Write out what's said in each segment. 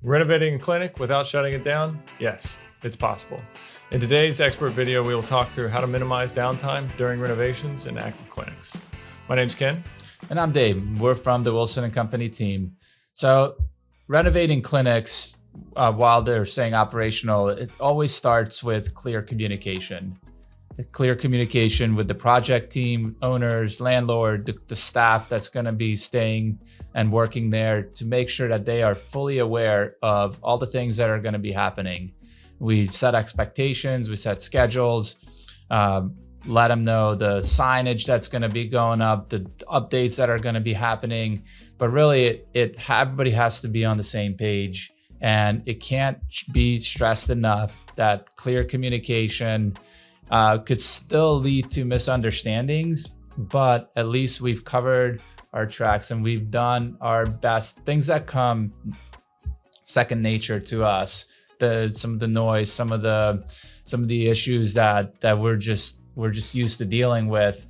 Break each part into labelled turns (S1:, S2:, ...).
S1: Renovating a clinic without shutting it down? Yes, it's possible. In today's expert video, we will talk through how to minimize downtime during renovations in active clinics. My name's Ken.
S2: And I'm Dave. We're from the Wilson & Company team. So renovating clinics, while they're saying operational, it always starts with clear communication. Clear communication with the project team, owners, landlord, the staff that's going to be staying and working there to make sure that they are fully aware of all the things that are going to be happening. We set expectations, we set schedules, let them know the signage that's going to be going up, the updates that are going to be happening. But really, everybody has to be on the same page, and it can't be stressed enough that clear communication could still lead to misunderstandings, but at least we've covered our tracks and we've done our best. Things that come second nature to us, some of the noise, some of the issues that we're just used to dealing with.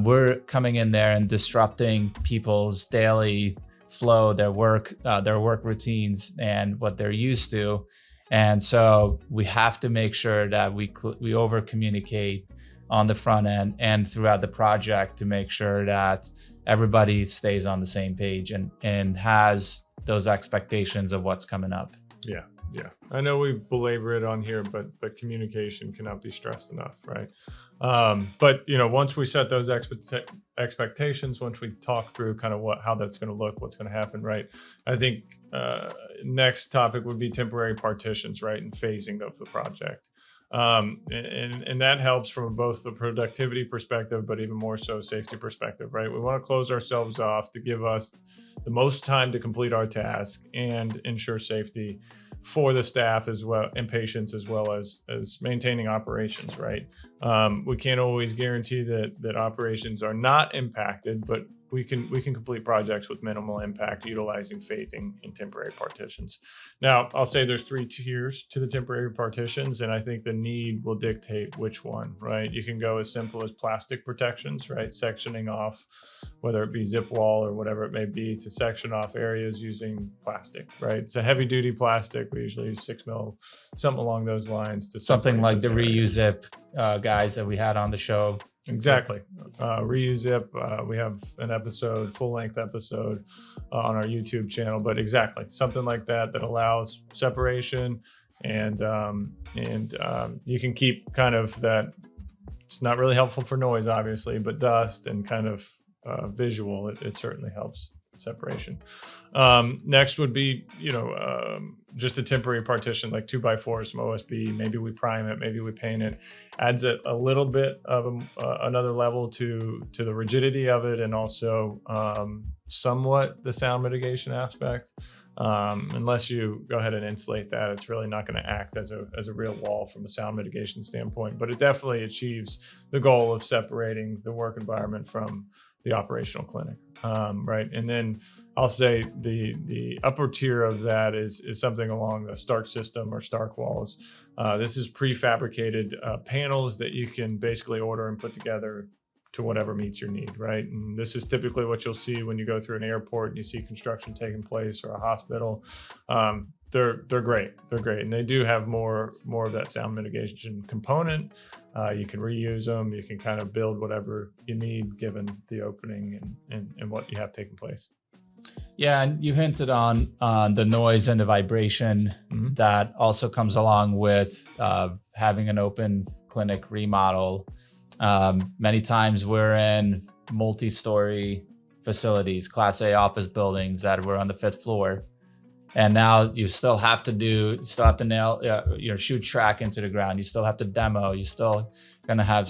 S2: We're coming in there and disrupting people's daily flow, their work routines, and what they're used to. And so we have to make sure that we over communicate on the front end and throughout the project to make sure that everybody stays on the same page and has those expectations of what's coming up.
S1: Yeah. I know we belabor it on here, but communication cannot be stressed enough, right? But once we set those expectations, once we talk through kind of how that's going to look, what's going to happen, right? I think next topic would be temporary partitions, right, and phasing of the project. And that helps from both the productivity perspective, but even more so safety perspective, right? We want to close ourselves off to give us the most time to complete our task and ensure safety for the staff as well and patients, as well as maintaining operations, right? We can't always guarantee that operations are not impacted, but we can complete projects with minimal impact utilizing phasing and temporary partitions. Now, I'll say there's 3 tiers to the temporary partitions, and I think the need will dictate which one, right? You can go as simple as plastic protections, right? Sectioning off, whether it be zip wall or whatever it may be, to section off areas using plastic, right? It's a heavy duty plastic. We usually use 6 mil, something along those lines. To
S2: something like the reuse zip guys that we had on the show.
S1: Exactly. Reuse zip. We have an full length episode on our YouTube channel, but exactly something like that allows separation and you can keep kind of that. It's not really helpful for noise, obviously, but dust and kind of visual, it certainly helps separation. Next would be, just a temporary partition, like 2x4, some OSB. Maybe we prime it, maybe we paint it. Adds it a little bit of another level to the rigidity of it, and also somewhat the sound mitigation aspect. Unless you go ahead and insulate that, it's really not going to act as a real wall from a sound mitigation standpoint. But it definitely achieves the goal of separating the work environment from the operational clinic, right? And then I'll say the upper tier of that is something along the Stark system or Stark walls. This is prefabricated panels that you can basically order and put together to whatever meets your need, right? And this is typically what you'll see when you go through an airport and you see construction taking place, or a hospital. They're great. They're great. And they do have more of that sound mitigation component. You can reuse them. You can kind of build whatever you need given the opening and what you have taking place.
S2: Yeah, and you hinted on the noise and the vibration that also comes along with having an open clinic remodel. Many times we're in multi-story facilities, Class A office buildings that were on the 5th floor. And now you still have to nail your shoot track into the ground. You still have to demo. You still gonna have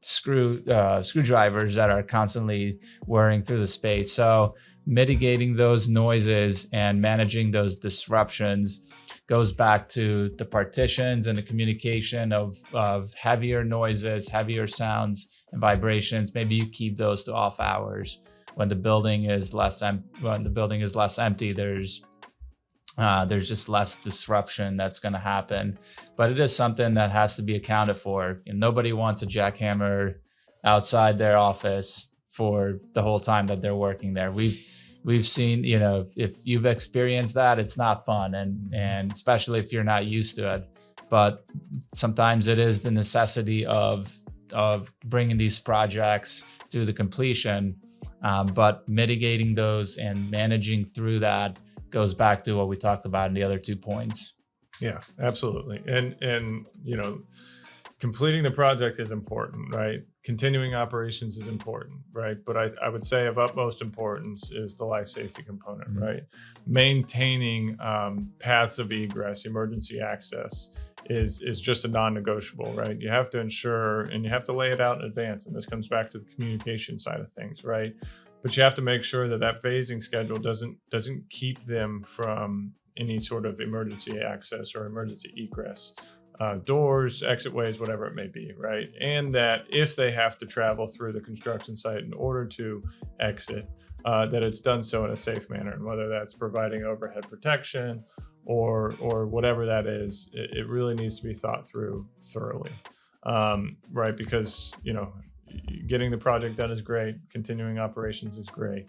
S2: screwdrivers that are constantly whirring through the space. So mitigating those noises and managing those disruptions goes back to the partitions and the communication of heavier noises, heavier sounds and vibrations. Maybe you keep those to off hours. When the building is less empty, there's just less disruption that's going to happen. But it is something that has to be accounted for. Nobody wants a jackhammer outside their office for the whole time that they're working there. we've seen, if you've experienced that, it's not fun, and especially if you're not used to it. But sometimes it is the necessity of bringing these projects to the completion. But mitigating those and managing through that goes back to what we talked about in the other 2 points.
S1: Yeah, absolutely. And completing the project is important, right? Continuing operations is important, right? But I would say of utmost importance is the life safety component,
S2: Mhm.
S1: right? Maintaining paths of egress, emergency access is just a non-negotiable, right? You have to ensure, and you have to lay it out in advance. And this comes back to the communication side of things, right? But you have to make sure that that phasing schedule doesn't keep them from any sort of emergency access or emergency egress, doors, exit ways, whatever it may be, right? And that if they have to travel through the construction site in order to exit, that it's done so in a safe manner, and whether that's providing overhead protection or whatever that is, it really needs to be thought through thoroughly, right? Because getting the project done is great, continuing operations is great,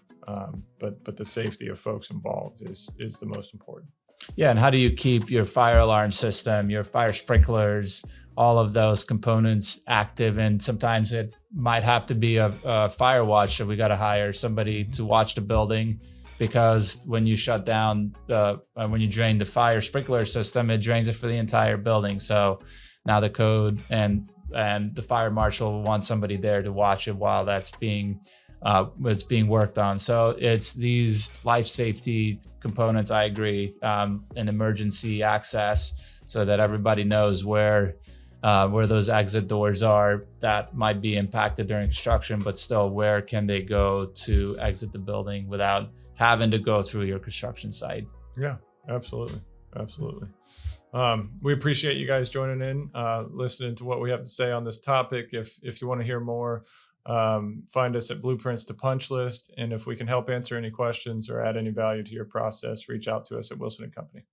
S1: but the safety of folks involved is the most important.
S2: Yeah, and how do you keep your fire alarm system, your fire sprinklers, all of those components active? And sometimes it might have to be a fire watch. So we got to hire somebody to watch the building, because when you shut down when you drain the fire sprinkler system, it drains it for the entire building. So now the code and the fire marshal will want somebody there to watch it while that's being worked on. So it's these life safety components, I agree, and emergency access, so that everybody knows where those exit doors are that might be impacted during construction, but still where can they go to exit the building without having to go through your construction site.
S1: Yeah, absolutely. Absolutely. We appreciate you guys joining in, listening to what we have to say on this topic. If you want to hear more, find us at Blueprints to Punch List. And if we can help answer any questions or add any value to your process, reach out to us at Wilson & Company.